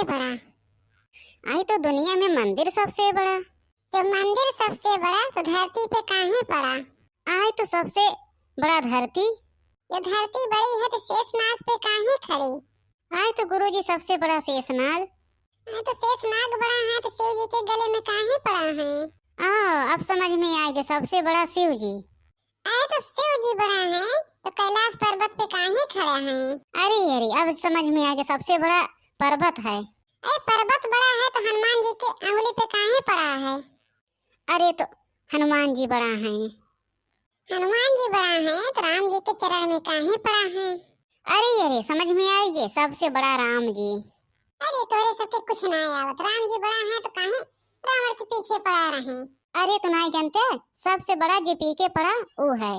बड़ा? आई तो दुनिया में मंदिर सबसे बड़ा। जो मंदिर सबसे बड़ा तो धरती पे काहे पड़ा? आई तो सबसे बड़ा धरती। जो धरती बड़ी है तो शेषनाग पे काहे खड़ी? आई तो गुरुजी सबसे बड़ा शेषनाग। तो शेषनाग बड़ा है तो शिव जी के गले में काहे पड़ा है? अब समझ में आएगा, सबसे बड़ा शिव जी। तो शिव जी बड़ा है तो कैलाश पर्वत पे काहे खड़ा है? अरे अब समझ में आएगा, सबसे बड़ा पर्वत है। पर्वत बड़ा है तो हनुमान जी के अंगुली पे काहे पड़ा है? अरे तो हनुमान जी बड़ा है। हनुमान जी बड़ा है तो राम जी के चरण में काहे पड़ा है? अरे समझ में आएगी, सबसे बड़ा राम जी। तोरे सबके कुछ ना आवत। राम जी बड़ा है तो काहे रावण के पीछे पड़ा रहे? अरे तो नहीं जानते, सबसे बड़ा जे पीके पड़ा वो है।